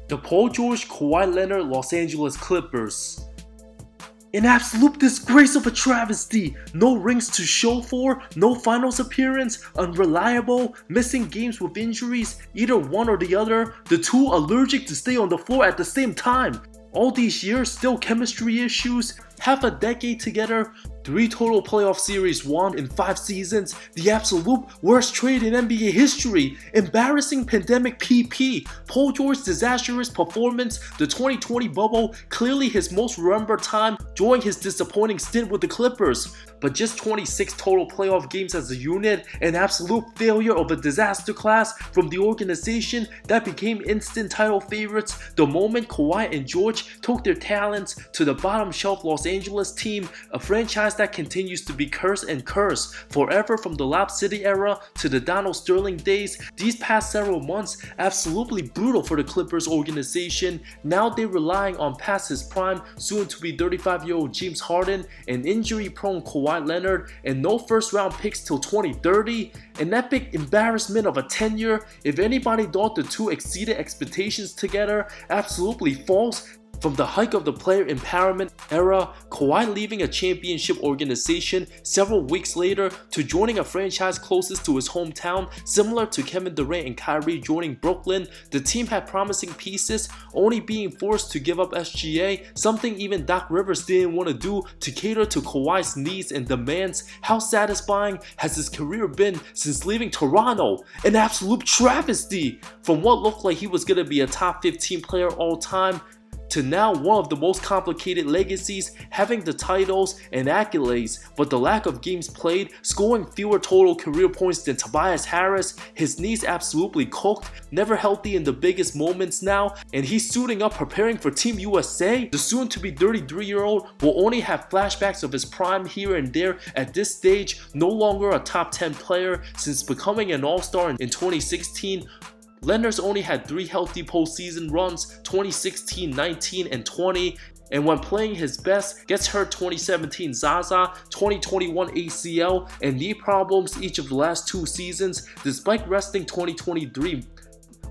The Paul George, Kawhi Leonard Los Angeles Clippers. An absolute disgrace of a travesty. No rings to show for, no finals appearance, unreliable, missing games with injuries, either one or the other, the two allergic to stay on the floor at the same time. All these years, still chemistry issues, half a decade together, 3 total playoff series won in 5 seasons, the absolute worst trade in NBA history, embarrassing pandemic PP, Paul George's disastrous performance, the 2020 bubble, clearly his most remembered time during his disappointing stint with the Clippers, but just 26 total playoff games as a unit, an absolute failure of a disaster class from the organization that became instant title favorites the moment Kawhi and George took their talents to the bottom shelf Los Angeles team, a franchise that continues to be cursed and cursed forever from the Lob City era to the Donald Sterling days. These past several months, absolutely brutal for the Clippers organization. Now they're relying on past his prime, soon to be 35-year-old James Harden, an injury-prone Kawhi Leonard, and no first-round picks till 2030. An epic embarrassment of a tenure. If anybody thought the two exceeded expectations together, absolutely false. From the height of the player empowerment era, Kawhi leaving a championship organization several weeks later to joining a franchise closest to his hometown, similar to Kevin Durant and Kyrie joining Brooklyn, the team had promising pieces, only being forced to give up SGA, something even Doc Rivers didn't want to do to cater to Kawhi's needs and demands. How satisfying has his career been since leaving Toronto? An absolute travesty! From what looked like he was going to be a top 15 player all time, to now one of the most complicated legacies, having the titles and accolades, but the lack of games played, scoring fewer total career points than Tobias Harris, his knees absolutely cooked, never healthy in the biggest moments now, and he's suiting up preparing for Team USA. The soon-to-be 33-year-old will only have flashbacks of his prime here and there at this stage, no longer a top 10 player since becoming an all-star in 2016. Leonard's only had 3 healthy postseason runs, 2016, 19, and 20, and when playing his best, gets hurt 2017 Zaza, 2021 ACL, and knee problems each of the last 2 seasons, despite resting 2023,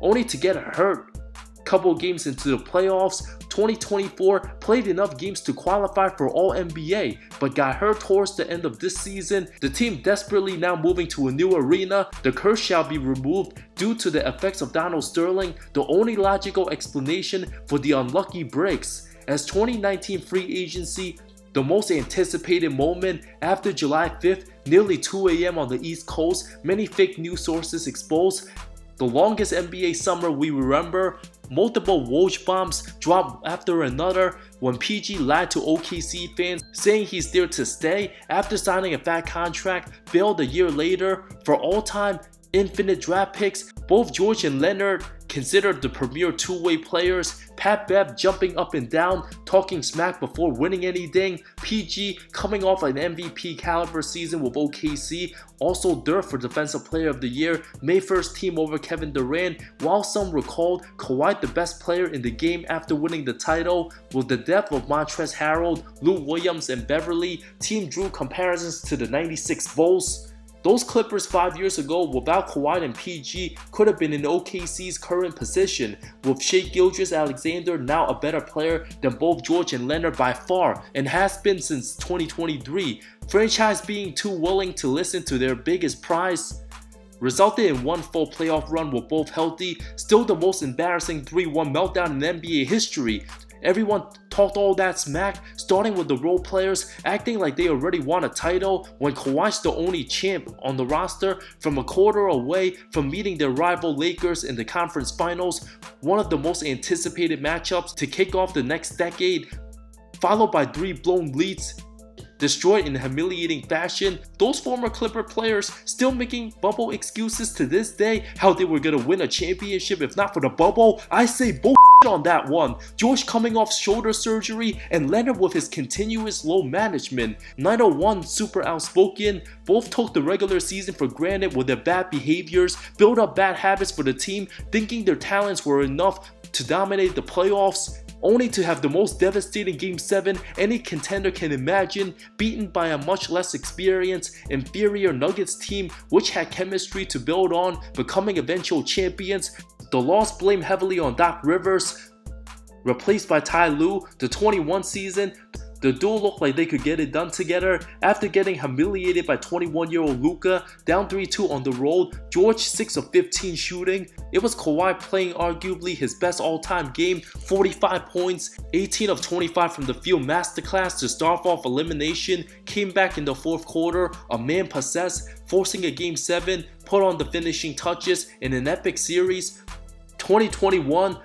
only to get hurt couple games into the playoffs. 2024 played enough games to qualify for All-NBA, but got hurt towards the end of this season. The team desperately now moving to a new arena. The curse shall be removed due to the effects of Donald Sterling, the only logical explanation for the unlucky breaks. As 2019 free agency, the most anticipated moment after July 5th, nearly 2 AM on the East Coast, many fake news sources exposed. The longest NBA summer we remember, multiple Woj bombs dropped after another when PG lied to OKC fans saying he's there to stay after signing a fat contract, bailed a year later for all-time infinite draft picks. Both George and Leonard considered the premier two-way players. Pat Bev jumping up and down, talking smack before winning anything. PG coming off an MVP caliber season with OKC, also dirt for Defensive Player of the Year, May 1st team over Kevin Durant, while some recalled Kawhi the best player in the game after winning the title. With the depth of Montrezl Harrell, Lou Williams, and Beverly, team drew comparisons to the 96 Bulls. Those Clippers 5 years ago without Kawhi and PG could have been in OKC's current position, with Shai Gilgeous-Alexander now a better player than both George and Leonard by far, and has been since 2023. Franchise being too willing to listen to their biggest prize resulted in one full playoff run with both healthy, still the most embarrassing 3-1 meltdown in NBA history. Everyone talked all that smack, starting with the role players acting like they already won a title when Kawhi's the only champ on the roster, from a quarter away from meeting their rival Lakers in the conference finals, one of the most anticipated matchups to kick off the next decade, followed by 3 blown leads destroyed in humiliating fashion. Those former Clipper players still making bubble excuses to this day, how they were gonna win a championship if not for the bubble. I say bull on that one. George coming off shoulder surgery and Leonard with his continuous low management. 901 super outspoken, both took the regular season for granted with their bad behaviors, built up bad habits for the team, thinking their talents were enough to dominate the playoffs, only to have the most devastating Game 7 any contender can imagine, beaten by a much less experienced, inferior Nuggets team which had chemistry to build on, becoming eventual champions. The loss blamed heavily on Doc Rivers, replaced by Ty Lue. The 21 season, the duo looked like they could get it done together. After getting humiliated by 21-year-old Luka, down 3-2 on the road, George 6 of 15 shooting. It was Kawhi playing arguably his best all-time game, 45 points, 18 of 25 from the field masterclass to start off elimination. Came back in the fourth quarter, a man possessed, forcing a Game 7, put on the finishing touches in an epic series. 2021,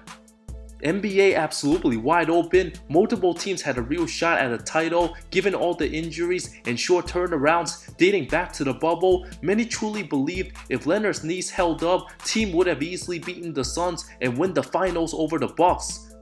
NBA absolutely wide open. Multiple teams had a real shot at a title given all the injuries and short turnarounds dating back to the bubble. Many truly believed if Leonard's knees held up, team would have easily beaten the Suns and win the finals over the Bucks.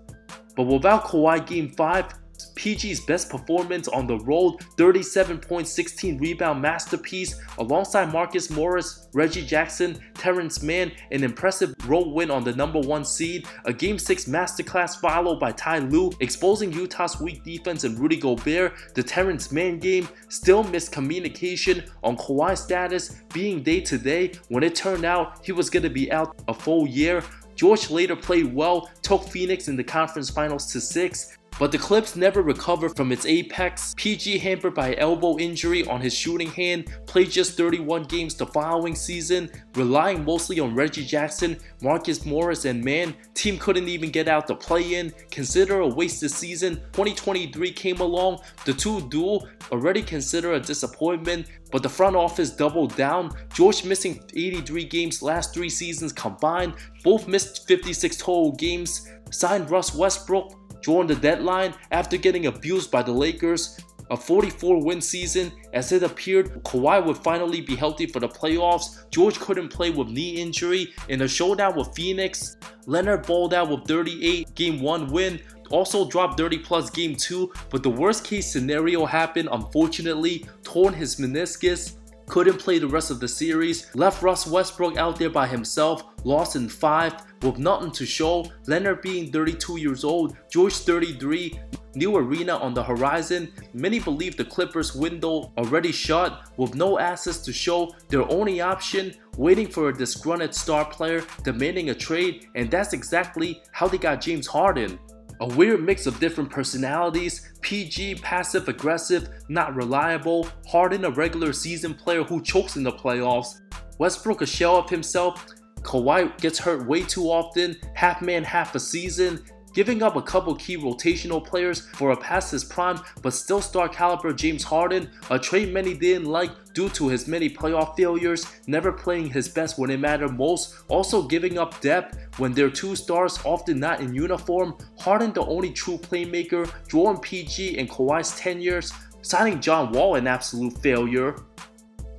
But without Kawhi Game 5, PG's best performance on the road, 37 points, 16 rebound masterpiece, alongside Marcus Morris, Reggie Jackson, Terrence Mann, an impressive road win on the #1 seed, a Game 6 masterclass followed by Ty Lue, exposing Utah's weak defense and Rudy Gobert. The Terrence Mann game, still missed communication on Kawhi's status being day-to-day when it turned out he was going to be out a full year. George later played well, took Phoenix in the conference finals to 6. But the Clips never recovered from its apex. PG, hampered by elbow injury on his shooting hand, played just 31 games the following season, relying mostly on Reggie Jackson, Marcus Morris, and Mann. Team couldn't even get out the play-in. Consider a wasted season. 2023 came along. The two duo already consider a disappointment, but the front office doubled down. George missing 83 games last 3 seasons combined. Both missed 56 total games. Signed Russ Westbrook during the deadline after getting abused by the Lakers. A 44-win season. As it appeared Kawhi would finally be healthy for the playoffs, George couldn't play with knee injury. In a showdown with Phoenix, Leonard balled out with 38 Game 1 win, also dropped 30 plus Game 2, but the worst case scenario happened unfortunately. Torn his meniscus, couldn't play the rest of the series, left Russ Westbrook out there by himself, lost in 5 with nothing to show. Leonard being 32 years old, George 33, new arena on the horizon. Many believe the Clippers window already shut with no assets to show. Their only option, waiting for a disgruntled star player demanding a trade, and that's exactly how they got James Harden. A weird mix of different personalities. PG, passive aggressive, not reliable. Harden, a regular season player who chokes in the playoffs. Westbrook, a shell of himself. Kawhi gets hurt way too often, half man, half a season. Giving up a couple key rotational players for a past his prime but still star caliber James Harden, a trade many didn't like due to his many playoff failures, never playing his best when it mattered most, also giving up depth when their 2 stars often not in uniform. Harden the only true playmaker, Jordan, PG, and Kawhi's tenures. Signing John Wall an absolute failure.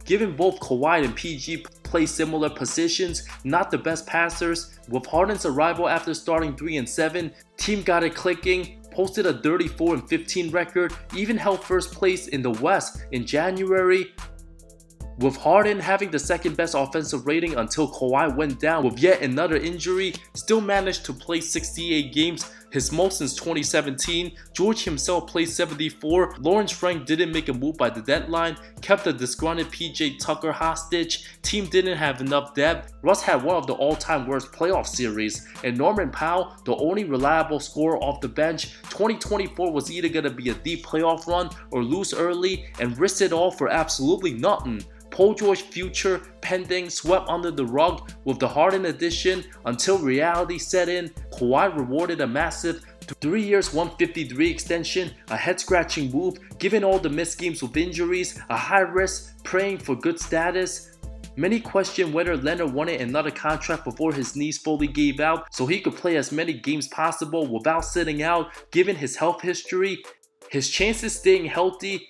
Given both Kawhi and PG play similar positions, not the best passers. With Harden's arrival after starting 3-7, team got it clicking, posted a 34-15 record, even held first place in the West in January. With Harden having the second best offensive rating until Kawhi went down with yet another injury, still managed to play 68 games, his most since 2017. George himself played 74. Lawrence Frank didn't make a move by the deadline, kept the disgruntled PJ Tucker hostage. Team didn't have enough depth. Russ had one of the all-time worst playoff series, and Norman Powell, the only reliable scorer off the bench. 2024 was either going to be a deep playoff run or lose early and risk it all for absolutely nothing. Paul George future pending, swept under the rug with the Harden addition until reality set in. Kawhi rewarded a massive 3 years, $153 extension, a head-scratching move given all the missed games with injuries, a high risk, praying for good status. Many question whether Leonard wanted another contract before his knees fully gave out so he could play as many games possible without sitting out. Given his health history, his chances staying healthy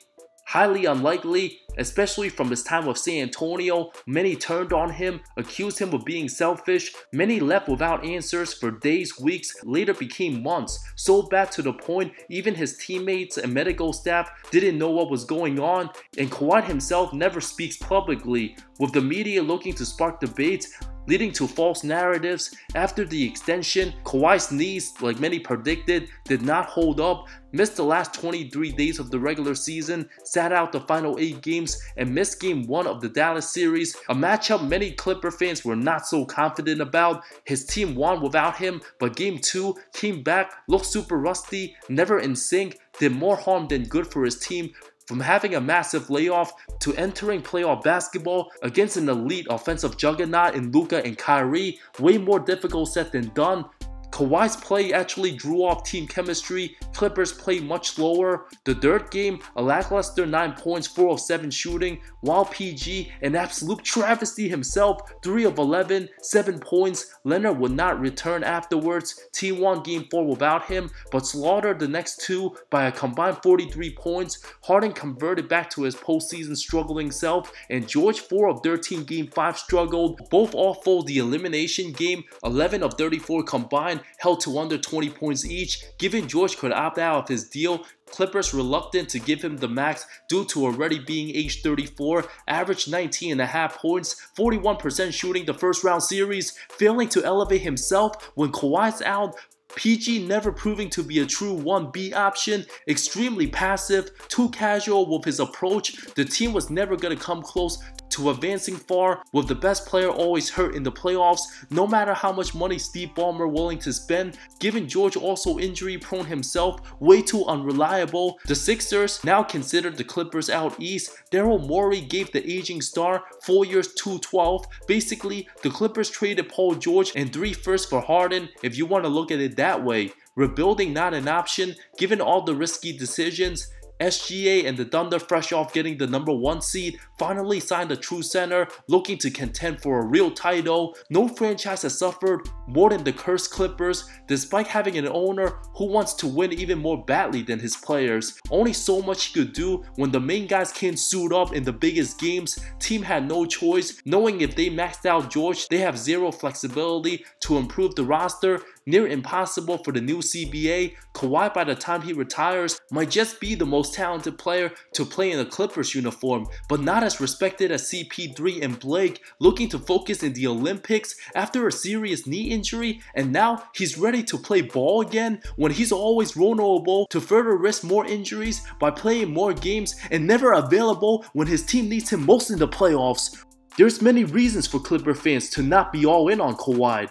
highly unlikely, especially from his time with San Antonio. Many turned on him, accused him of being selfish. Many left without answers for days, weeks, later became months. So bad to the point even his teammates and medical staff didn't know what was going on, and Kawhi himself never speaks publicly. With the media looking to spark debates, leading to false narratives. After the extension, Kawhi's knees, like many predicted, did not hold up, missed the last 23 days of the regular season, sat out the final 8 games, and missed Game 1 of the Dallas series, a matchup many Clipper fans were not so confident about. His team won without him, but Game 2 came back, looked super rusty, never in sync, did more harm than good for his team. From having a massive layoff to entering playoff basketball against an elite offensive juggernaut in Luka and Kyrie, way more difficult said than done. Kawhi's play actually drew off team chemistry. Clippers played much slower. The third game, a lackluster 9 points, 4 of 7 shooting, while PG, an absolute travesty himself, 3 of 11, 7 points. Leonard would not return afterwards. Team won Game 4 without him, but slaughtered the next 2 by a combined 43 points. Harden converted back to his postseason struggling self, and George 4 of 13 Game 5 struggled. Both all fold the elimination game, 11 of 34 combined, held to under 20 points each. Given George could opt out of his deal, Clippers reluctant to give him the max due to already being age 34, averaged 19.5 points, 41% shooting the first round series, failing to elevate himself when Kawhi's out. PG never proving to be a true 1B option, extremely passive, too casual with his approach. The team was never going to come close to advancing far, with the best player always hurt in the playoffs, no matter how much money Steve Ballmer willing to spend. Given George also injury prone himself, way too unreliable, the Sixers, now considered the Clippers out east. Daryl Morey gave the aging star 4 years $212. Basically, the Clippers traded Paul George and 3 firsts for Harden, if you want to look at it that way. Rebuilding not an option, given all the risky decisions. SGA and the Thunder, fresh off getting the #1 seed, finally signed a true center, looking to contend for a real title. No franchise has suffered more than the cursed Clippers, despite having an owner who wants to win even more badly than his players. Only so much he could do when the main guys can't suit up in the biggest games. Team had no choice, knowing if they maxed out George, they have zero flexibility to improve the roster. Near impossible for the new CBA. Kawhi, by the time he retires, might just be the most talented player to play in a Clippers uniform, but not as respected as CP3 and Blake, looking to focus in the Olympics after a serious knee injury, and now he's ready to play ball again when he's always vulnerable to further risk more injuries by playing more games and never available when his team needs him most in the playoffs. There's many reasons for Clipper fans to not be all in on Kawhi.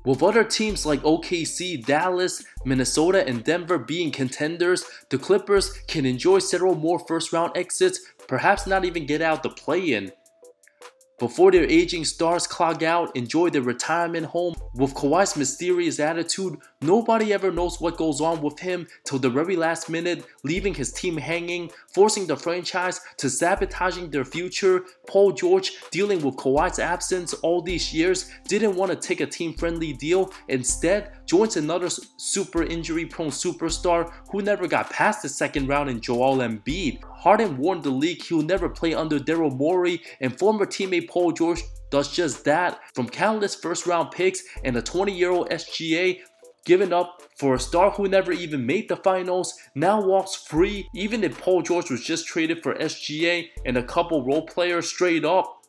With other teams like OKC, Dallas, Minnesota, and Denver being contenders, the Clippers can enjoy several more first-round exits, perhaps not even get out the play-in. Before their aging stars clog out, enjoy their retirement home. With Kawhi's mysterious attitude, nobody ever knows what goes on with him till the very last minute, leaving his team hanging, forcing the franchise to sabotaging their future. Paul George, dealing with Kawhi's absence all these years, didn't want to take a team-friendly deal. Instead, joins another super injury-prone superstar who never got past the second round in Joel Embiid. Harden warned the league he'll never play under Daryl Morey, and former teammate Paul George does just that. From countless first-round picks and a 20-year-old SGA given up for a star who never even made the finals, now walks free. Even if Paul George was just traded for SGA and a couple role players straight up,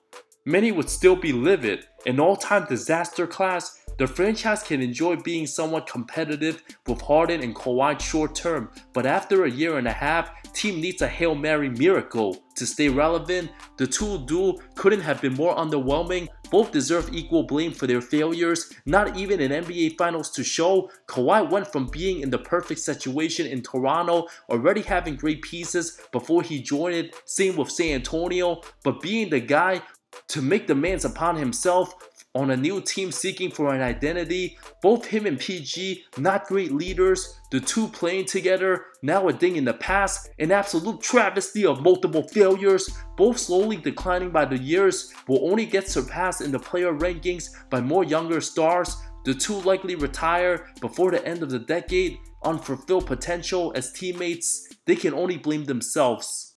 many would still be livid. An all-time disaster class, the franchise can enjoy being somewhat competitive with Harden and Kawhi short term, but after a year and a half, team needs a Hail Mary miracle to stay relevant. The two duel couldn't have been more underwhelming. Both deserve equal blame for their failures. Not even in NBA Finals to show. Kawhi went from being in the perfect situation in Toronto, already having great pieces before he joined it, same with San Antonio, but being the guy to make demands upon himself on a new team seeking for an identity. Both him and PG, not great leaders. The two playing together, now a thing in the past. An absolute travesty of multiple failures. Both slowly declining by the years, will only get surpassed in the player rankings by more younger stars. The two likely retire before the end of the decade. Unfulfilled potential as teammates, they can only blame themselves.